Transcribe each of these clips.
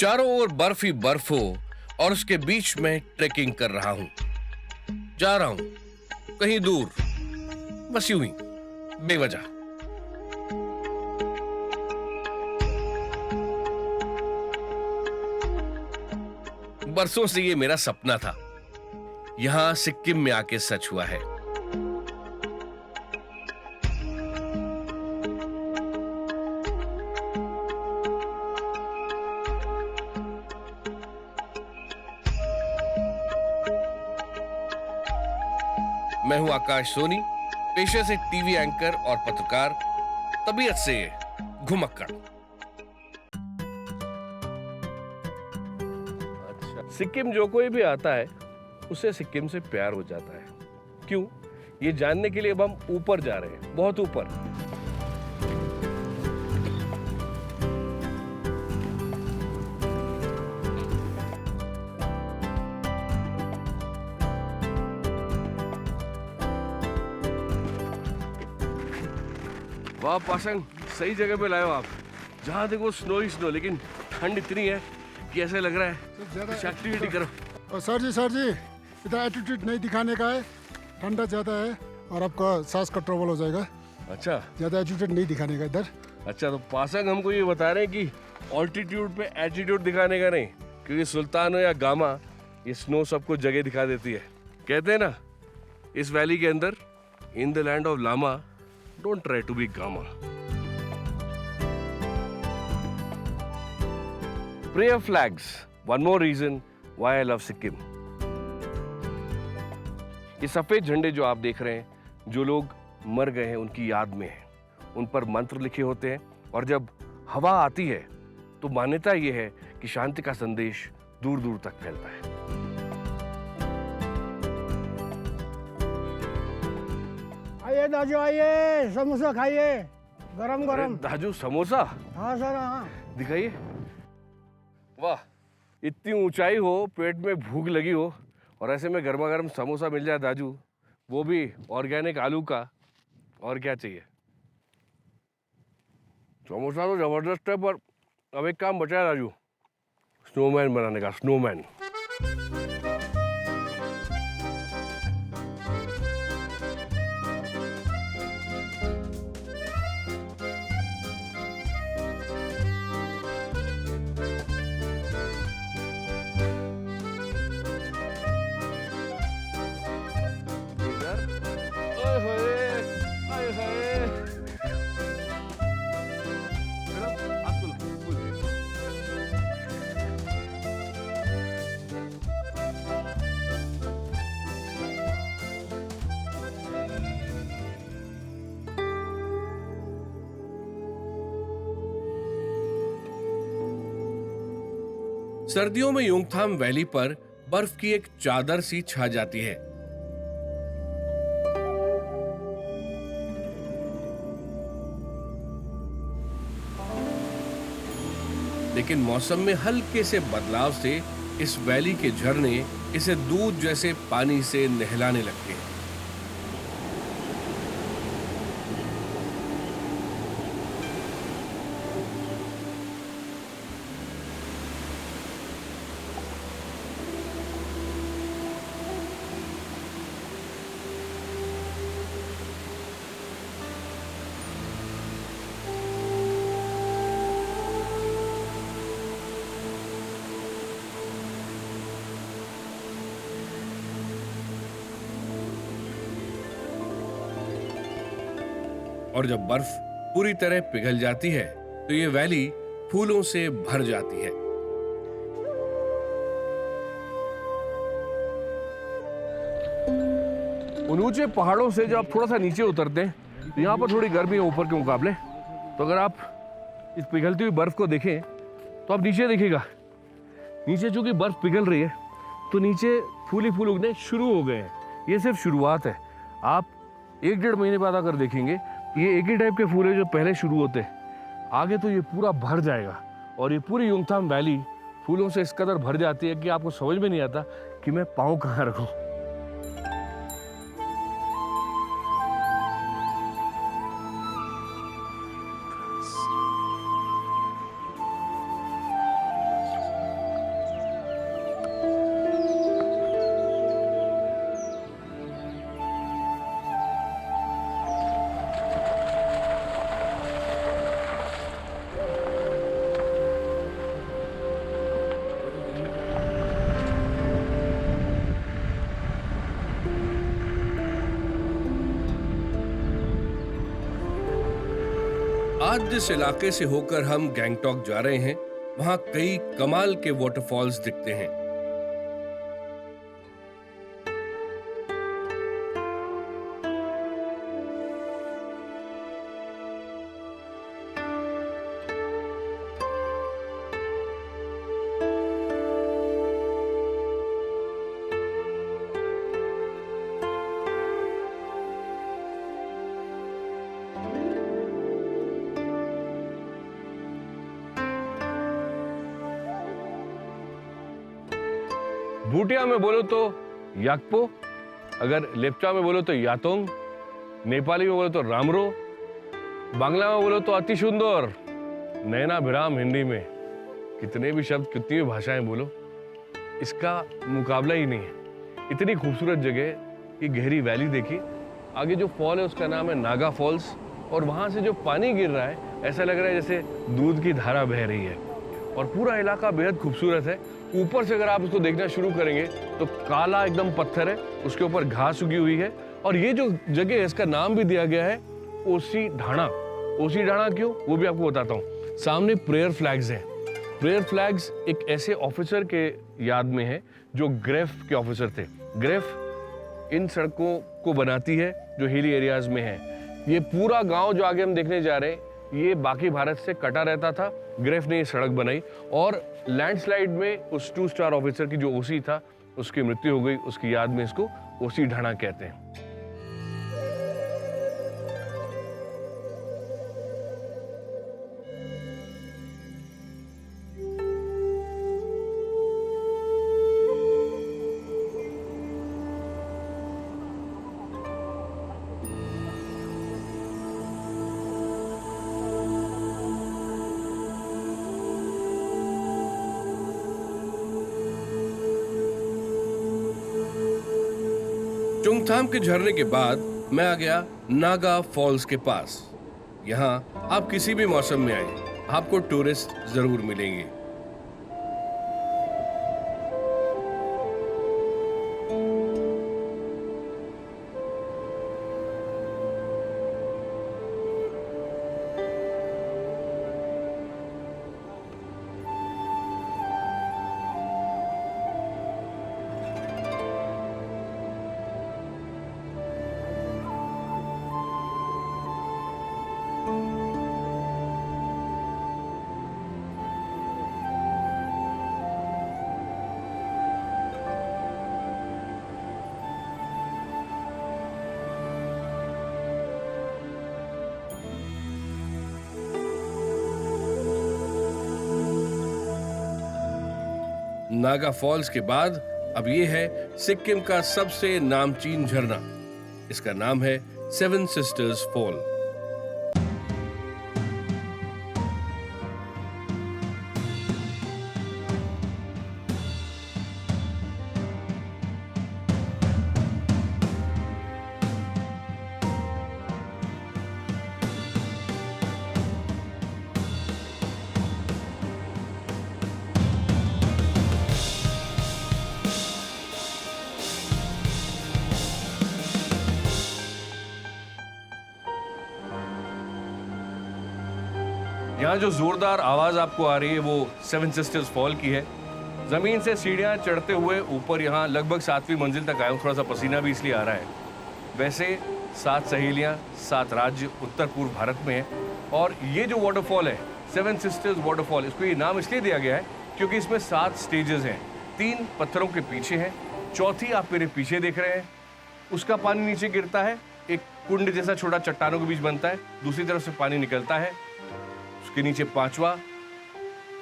चारों ओर बर्फ ही बर्फ हो और उसके बीच में ट्रेकिंग कर रहा हूं, जा रहा हूं कहीं दूर, बस यूं ही बेवजह। बरसों से ये मेरा सपना था, यहां सिक्किम में आके सच हुआ है। मैं हूं आकाश सोनी, पेशे से टीवी एंकर और पत्रकार, तबीयत से घुमक्कड़। सिक्किम जो कोई भी आता है उसे सिक्किम से प्यार हो जाता है। क्यों? ये जानने के लिए अब हम ऊपर जा रहे हैं, बहुत ऊपर। वाह पासंग, सही जगह पे लाए हो आप। जहाँ देखो स्नो ही स्नो, लेकिन ठंड इतनी है कि ऐसे लग रहा है कुछ एक्टिविटी करो। और सर जी इधर एटीट्यूड नहीं दिखाने का है, ठंडा ज़्यादा है और आपका सांस का ट्रबल हो जाएगा। अच्छा, ज़्यादा एटीट्यूड नहीं दिखाने का इधर। अच्छा, तो पासंग हमको ये बता रहे हैं कि ऑल्टीट्यूड पे एटीट्यूड दिखाने का नहीं, क्योंकि सुल्तान हो या गामा, ये स्नो सबको जगह दिखा देती है। कहते हैं ना, इस वैली के अंदर, in the land of lama, don't try to be gamma. Prayer flags, one more reason why I love Sikkim. ये सफेद झंडे जो आप देख रहे हैं, जो लोग मर गए हैं उनकी याद में है, उन पर मंत्र लिखे होते हैं, और जब हवा आती है तो मान्यता ये है कि शांति का संदेश दूर दूर तक फैलता है। आइए दाजू, आइए, समोसा खाइए, गरम गरम। दाजू समोसा? हाँ सर, हाँ। दिखाइए। वाह, इतनी ऊंचाई हो, पेट में भूख लगी हो और ऐसे में गर्मा गर्म समोसा मिल जाए दाजू, वो भी ऑर्गेनिक आलू का, और क्या चाहिए। समोसा तो जबरदस्त है, पर अब एक काम बचा है राजू, स्नोमैन बनाने का, स्नोमैन। सर्दियों में योंगथाम वैली पर बर्फ की एक चादर सी छा जाती है। लेकिन मौसम में हल्के से बदलाव से इस वैली के झरने इसे दूध जैसे पानी से नहलाने लगते हैं। और जब बर्फ पूरी तरह पिघल जाती है तो ये वैली फूलों से भर जाती है। उन ऊंचे पहाड़ों से जब आप थोड़ा सा नीचे उतरते हैं तो यहाँ पर थोड़ी गर्मी है ऊपर के मुकाबले। तो अगर आप इस पिघलती हुई बर्फ को देखें तो आप नीचे देखिएगा, नीचे चूंकि बर्फ पिघल रही है तो नीचे फूल ही फूल उगने शुरू हो गए हैं। ये सिर्फ शुरुआत है। आप 1-1.5 महीने बाद अगर देखेंगे, ये एक ही टाइप के फूल है जो पहले शुरू होते हैं, आगे तो ये पूरा भर जाएगा और ये पूरी योंगथाम वैली फूलों से इस कदर भर जाती है कि आपको समझ में नहीं आता कि मैं पाँव कहाँ रखूं। आज जिस इलाके से होकर हम गैंगटॉक जा रहे हैं, वहां कई कमाल के वाटरफॉल्स दिखते हैं। भूटिया में बोलो तो याकपो, अगर लेप्चा में बोलो तो यातोंग, नेपाली में बोलो तो रामरो, बांग्ला में बोलो तो अति सुंदर, नैना भिराम हिंदी में। कितने भी शब्द, कितनी भी भाषाएं बोलो, इसका मुकाबला ही नहीं है। इतनी खूबसूरत जगह, ये गहरी वैली देखी, आगे जो फॉल है उसका नाम है नागा फॉल्स, और वहां से जो पानी गिर रहा है ऐसा लग रहा है जैसे दूध की धारा बह रही है, और पूरा इलाका बेहद खूबसूरत है। ऊपर से अगर आप इसको देखना शुरू करेंगे तो काला एकदम पत्थर है, उसके ऊपर घास उगी हुई है, और ये जो जगह है इसका नाम भी दिया गया है ओसी ढाणा। ओसी ढाणा क्यों, वो भी आपको बताता हूँ। सामने प्रेयर फ्लैग्स हैं। प्रेयर फ्लैग्स एक ऐसे ऑफिसर के याद में है जो ग्रेफ के ऑफिसर थे। ग्रेफ इन सड़कों को बनाती है जो हिली एरियाज में है। ये पूरा गांव जो आगे हम देखने जा रहे हैं, ये बाकी भारत से कटा रहता था। ग्रेफ ने ये सड़क बनाई, और लैंडस्लाइड में उस 2 स्टार ऑफिसर की जो ओसी था उसकी मृत्यु हो गई। उसकी याद में इसको ओसी ढाणा कहते हैं। चुंगथाम के झरने के बाद मैं आ गया नागा फॉल्स के पास। यहाँ आप किसी भी मौसम में आए, आपको टूरिस्ट जरूर मिलेंगे। नागा फॉल्स के बाद अब ये है सिक्किम का सबसे नामचीन झरना। इसका नाम है 7 सिस्टर्स फॉल। यहाँ जो जोरदार आवाज आपको आ रही है वो 7 सिस्टर्स फॉल की है। जमीन से सीढ़ियाँ चढ़ते हुए ऊपर यहाँ लगभग 7वीं मंजिल तक आया हूँ। थोड़ा सा पसीना भी इसलिए आ रहा है। वैसे 7 सहेलियाँ, 7 राज्य उत्तर पूर्व भारत में है, और ये जो वाटरफॉल है 7 सिस्टर्स वाटरफॉल, इसको ये नाम इसलिए दिया गया है क्योंकि इसमें 7 स्टेजेस हैं। 3 पत्थरों के पीछे हैं, चौथी आप मेरे पीछे देख रहे हैं। उसका पानी नीचे गिरता है, एक कुंड जैसा छोटा चट्टानों के बीच बनता है, दूसरी तरफ से पानी निकलता है। उसके नीचे 5वां,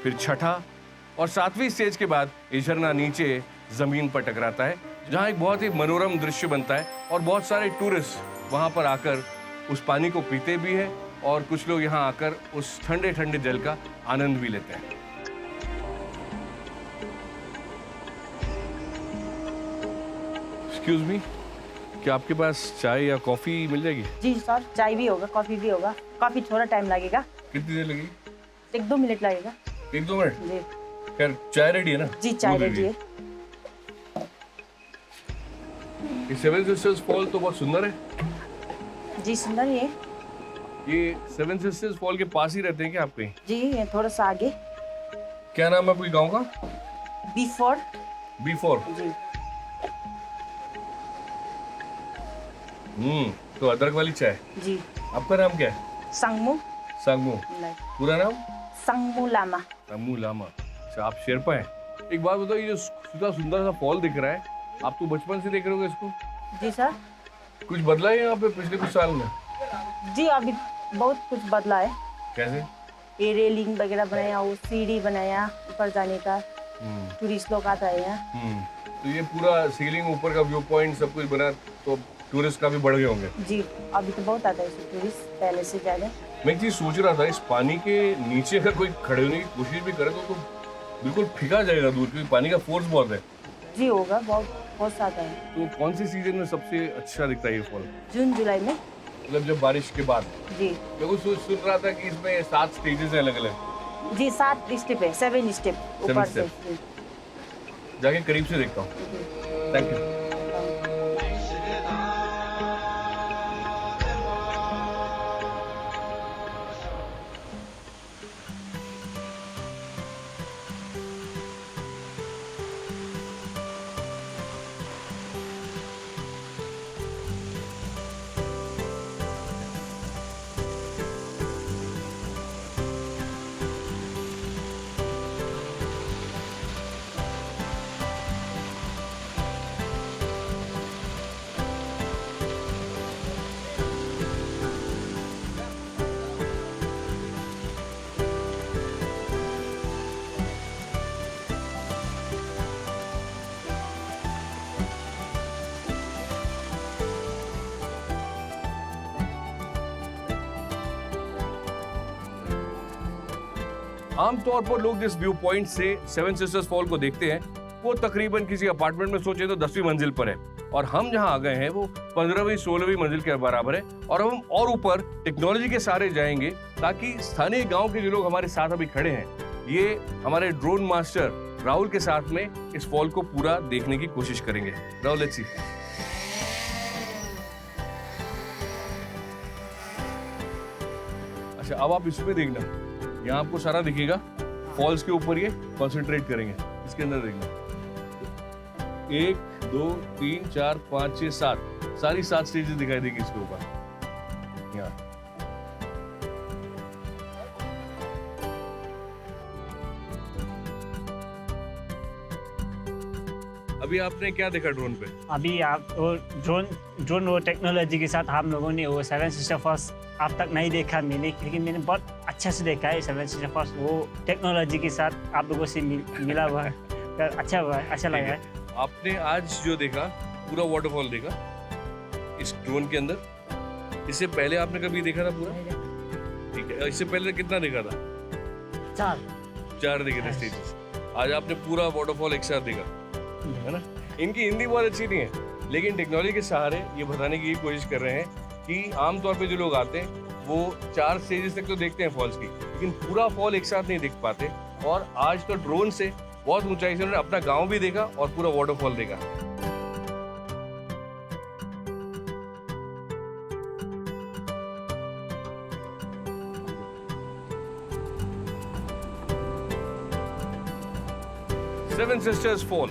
फिर 6ठा और 7वीं स्टेज के बाद ये झरना नीचे जमीन पर टकराता है, जहाँ एक बहुत ही मनोरम दृश्य बनता है, और बहुत सारे टूरिस्ट वहाँ पर आकर उस पानी को पीते भी हैं, और कुछ लोग यहाँ आकर उस ठंडे ठंडे जल का आनंद भी लेते हैं। एक्सक्यूज मी, क्या आपके पास चाय या कॉफी मिल जाएगी? जी सर, चाय भी होगा, कॉफी भी होगा। कॉफी थोड़ा टाइम लगेगा। कितनी देर लगेगी? 1-2 मिनट लगेगा। 1-2 मिनट? जी। खैर, चाय रेडी है ना? जी, चाय रेडी है। ये 7 सिस्टर्स फॉल तो बहुत सुंदर है। जी, सुंदर ही है। ये सेवन सिस्टर्स फॉल के पास ही रहते हैं क्या आपके? जी ये थोड़ा सा आगे क्या नाम है आपके गांव का? B4 B4। जी। तो अदरक वाली चाय। जी आपका नाम क्या है? संगमू सांगमू। पूरा नाम? संगमू लामा। सांगमू लामा। अच्छा, आप शेरपा हैं। एक बात बताओ, ये जो इतना सुंदर सा फॉल दिख रहा है, आप तो बचपन से देख रहे होगे इसको? जी सर। कुछ बदला है यहाँ पे पिछले कुछ साल में? जी अभी बहुत कुछ बदला है। कैसे? ये रेलिंग वगैरह बनाया, वो सीढ़ी बनाया ऊपर जाने का, टूरिस्ट लोग आता है यहाँ। तो ये पूरा सीलिंग ऊपर का व्यू पॉइंट सब कुछ बना, तो टूरिस्ट काफी बढ़ गए होंगे। जी अभी तो बहुत आता है टूरिस्ट पहले से ज्यादा। मैं एक चीज सोच रहा था, इस पानी के नीचे अगर कोई खड़े होने की कोशिश भी करे तो बिल्कुल फिका जाएगा दूर, क्योंकि पानी का फोर्स बहुत है। जी होगा, बहुत आता है। तो कौन सी सीजन में सबसे अच्छा दिखता है ये फॉल? जून जुलाई में। मतलब जब बारिश के बाद? जी मैं कुछ सुन रहा था कि इसमें 7 स्टेजेस हैं अलग अलग। जी 7 स्टेप है, 7 स्टेप ऊपर से। जी। जाके करीब से देखता हूँ। Thank you. आमतौर पर लोग जिस व्यू पॉइंट से सेवन सिस्टर्स फॉल को देखते हैं वो तकरीबन किसी अपार्टमेंट में सोचे तो 10वीं मंजिल पर है, और हम जहां आ गए हैं वो 15वीं 16वीं मंजिल के बराबर है। और हम और ऊपर टेक्नोलॉजी के सहारे जाएंगे ताकि स्थानीय गांव के जो लोग हमारे साथ अभी खड़े हैं, ये हमारे ड्रोन मास्टर राहुल के साथ में इस फॉल को पूरा देखने की कोशिश करेंगे। Rahul, let's see. अच्छा, अब आप इसमें देखना, यहाँ आपको सारा दिखेगा। फॉल्स के ऊपर ये कंसंट्रेट करेंगे, इसके अंदर देखना। 1 2 3 4 5 6 7 सारी 7 स्टेजेस दिखाई देगी इसके ऊपर। यहाँ अभी आपने क्या देखा ड्रोन पे? अभी आप वो ड्रोन वो टेक्नोलॉजी के साथ हम लोगों ने वो सेवन सिस्टर फॉल्स अब तक नहीं देखा मैंने, लेकिन मैंने बहुत अच्छे से देखा है सेवन सिस्टर फॉल्स। वो टेक्नोलॉजी के साथ आप लोगों से मिला हुआ है, अच्छा हुआ है, अच्छा लगा है। आपने आज जो देखा पूरा वाटरफॉल देखा इस ड्रोन के अंदर, इससे पहले आपने कभी देखा था पूरा? ठीक है, इससे पहले कितना देखा था? 4 देखे थे स्टेजेस। आज आपने पूरा वाटरफॉल एक साथ देखा, है ना? इनकी हिंदी बहुत अच्छी नहीं है, लेकिन टेक्नोलॉजी के सहारे ये बताने की कोशिश कर रहे हैं कि आमतौर पे जो लोग आते हैं वो 4 स्टेजेस तक तो देखते हैं फॉल्स की, लेकिन पूरा फॉल एक साथ नहीं देख पाते। और आज तो ड्रोन से बहुत ऊंचाई से उन्होंने अपना गांव भी देखा और पूरा वाटरफॉल देखा। Seven sisters fall.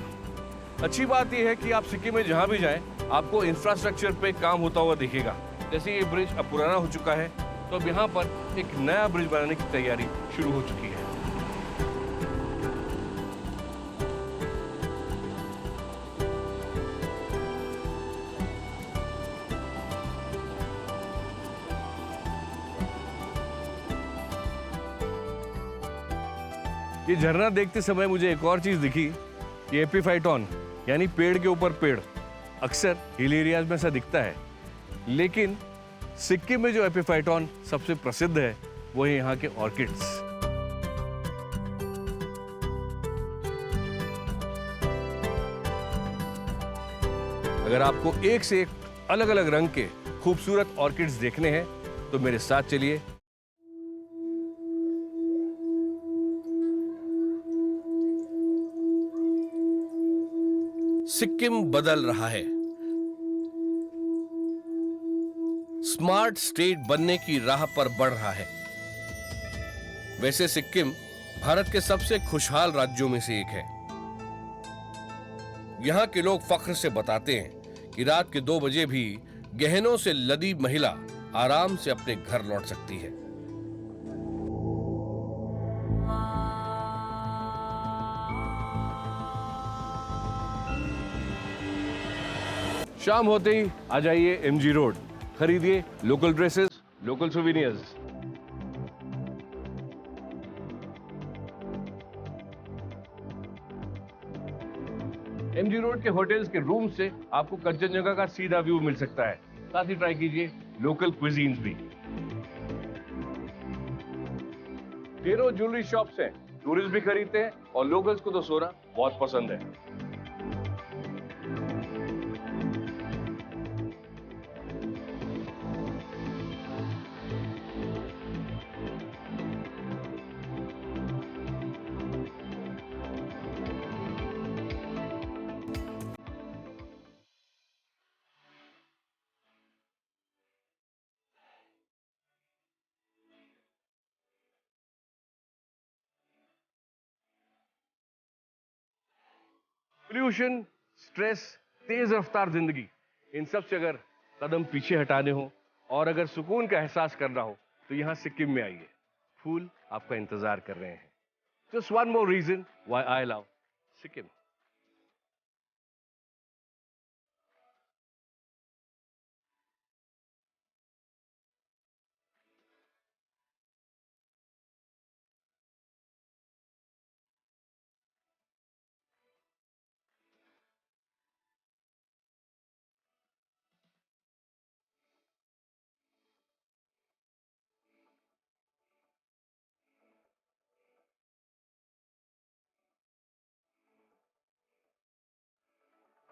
अच्छी बात यह है कि आप सिक्किम में जहां भी जाएं, आपको इंफ्रास्ट्रक्चर पे काम होता हुआ दिखेगा। जैसे ये ब्रिज अब पुराना हो चुका है, तो अब यहाँ पर एक नया ब्रिज बनाने की तैयारी शुरू हो चुकी है। ये झरना देखते समय मुझे एक और चीज दिखी, ये एपीफाइटॉन यानी पेड़ के ऊपर पेड़। अक्सर हिल एरियाज में ऐसा दिखता है, लेकिन सिक्किम में जो एपीफाइटॉन सबसे प्रसिद्ध है वो है यहाँ के ऑर्किड्स। अगर आपको एक से एक अलग अलग रंग के खूबसूरत ऑर्किड्स देखने हैं तो मेरे साथ चलिए। सिक्किम बदल रहा है। स्मार्ट स्टेट बनने की राह पर बढ़ रहा है। वैसे सिक्किम भारत के सबसे खुशहाल राज्यों में से एक है। यहाँ के लोग फख्र से बताते हैं कि रात के 2 बजे भी गहनों से लदी महिला आराम से अपने घर लौट सकती है। शाम होते ही आ जाइए एमजी रोड, खरीदिए local dresses, local souvenirs. MG road के होटल्स के रूम से आपको कंचनजंगा का सीधा व्यू मिल सकता है। साथ ही ट्राई कीजिए लोकल क्विजीन्स भी। ढेरों ज्वेलरी शॉप्स हैं, टूरिस्ट भी खरीदते हैं और लोकल्स को तो सोना बहुत पसंद है। पोल्यूशन, स्ट्रेस, तेज रफ्तार जिंदगी, इन सब से अगर कदम पीछे हटाने हो और अगर सुकून का एहसास करना हो तो यहाँ सिक्किम में आइए। फूल आपका इंतजार कर रहे हैं। Just one more reason why I love Sikkim.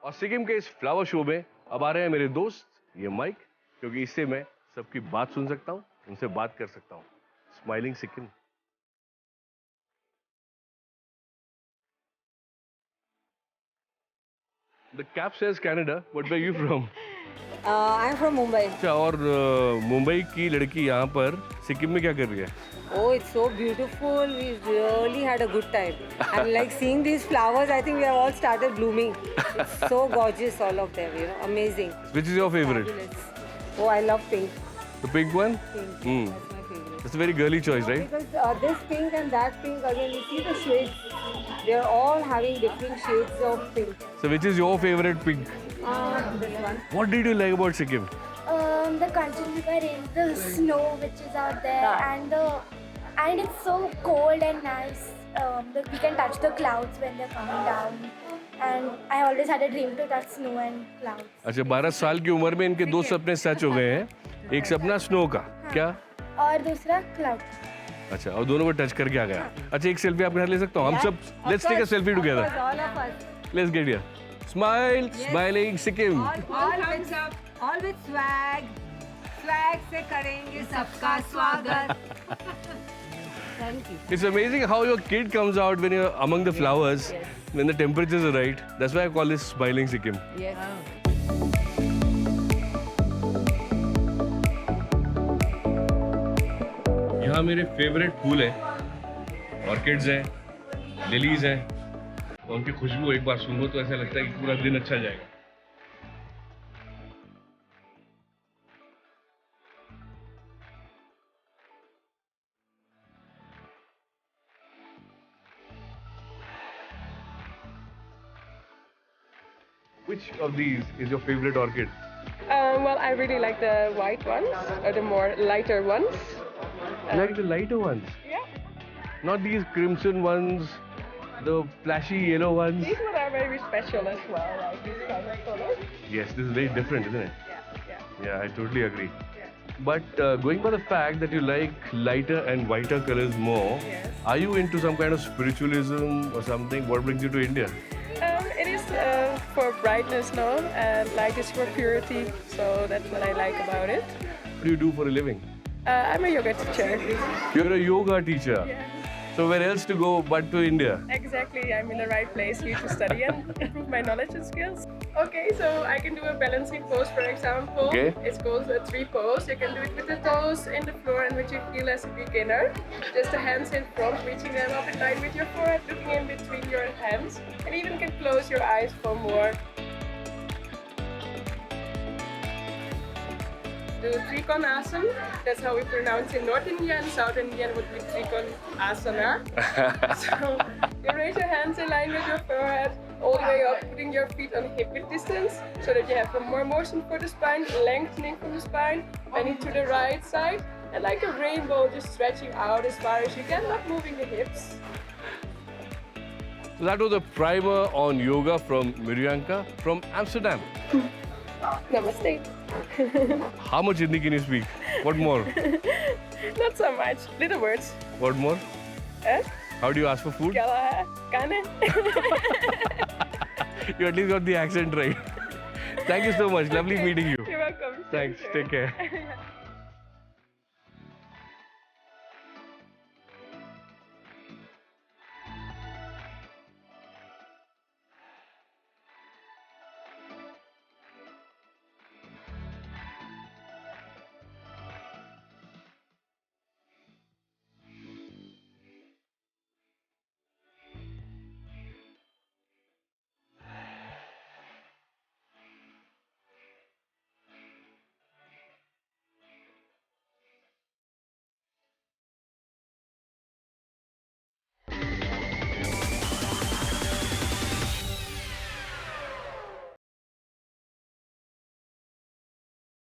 और सिक्किम के इस फ्लावर शो में अब आ रहे हैं मेरे दोस्त, ये माइक, क्योंकि इससे मैं सबकी बात सुन सकता हूं, उनसे बात कर सकता हूं। Smiling Sikkim. The cap says Canada, but where are you from? I'm from Mumbai. अच्छा, और मुंबई की लड़की यहाँ पर सिक्किम में क्या कर रही है? Oh, it's so beautiful. We really had a good time. And like seeing these flowers, I think we have all started blooming. It's so gorgeous, all of them, you know, amazing. Which is your favorite? Fabulous. Oh, I love pink. The pink one? Pink. Hmm. That's my favorite. It's a very girly choice, right? Because this pink and that pink, again, you see the shades. They're all having different shades of pink. So which is your favorite pink? This one. What did you like about Sikkim? The Kanchenjunga range, the snow which is out there, and it's so cold and nice. We can touch the clouds when they're coming down, and I always had a dream to touch snow and clouds. अच्छा, 12 साल की उम्र में इनके 2 सपने सच हो गए हैं। एक सपना स्नो का, क्या? और दूसरा क्लाउड। अच्छा, और दोनों को टच करके आ गया। अच्छा, एक सेल्फी आपके साथ ले सकता हूँ? हम सब let's take a selfie together. All of us. Let's get here. Smile, smiling Sikkim. All with swag. Swag से करेंगे सबका स्वागत. Thank you. It's amazing how your kid comes out when you're among the flowers, when the temperatures are right. That's why I call this smiling Sikkim. Yes. यहाँ मेरे favourite फूल हैं, orchids हैं, lilies हैं। और उनकी खुशबू एक बार सूंघो तो ऐसा लगता है कि पूरा दिन अच्छा जाएगा। Which of these is your favorite orchid? Well, I really like the white ones, or the more lighter ones. Like the lighter ones? Yeah. Not these crimson ones, the flashy yellow ones. These ones are very special as well, like these kind of colors. Yes, this is very different, isn't it? Yeah. Yeah, I totally agree. But going by the fact that you like lighter and whiter colors more, Yes. are you into some kind of spiritualism or something? What brings you to India? It is for brightness, no, and light is for purity. So that's what I like about it. What do you do for a living? I'm a yoga teacher. You're a yoga teacher. Yeah. So where else to go but to India? Exactly, I'm in the right place here to study and improve my knowledge and skills. Okay, so I can do a balancing pose, for example. Okay. It's called a tree pose. You can do it with the toes in the floor and with your heel as a beginner. Just the hands in front, reaching them up in line with your forehead, looking in between your hands, and even can close your eyes for more. Do Trikonasana. That's how we pronounce in North India, and South Indian would be Trikonasana. So you raise your hands in line with your forehead, all the way up, putting your feet on hip width distance, so that you have more motion for the spine, lengthening from the spine, bending to the right side, and like a rainbow, just stretching out as far as you can, not moving the hips. So that was a primer on yoga from Miryanka from Amsterdam. Namaste. How much Hindi can you speak? What more? Not so much. Little words. What more? Eh? How do you ask for food? Kala hai? Kane? You at least got the accent right. Thank you so much. Lovely meeting you. You're welcome. Thanks. Take care.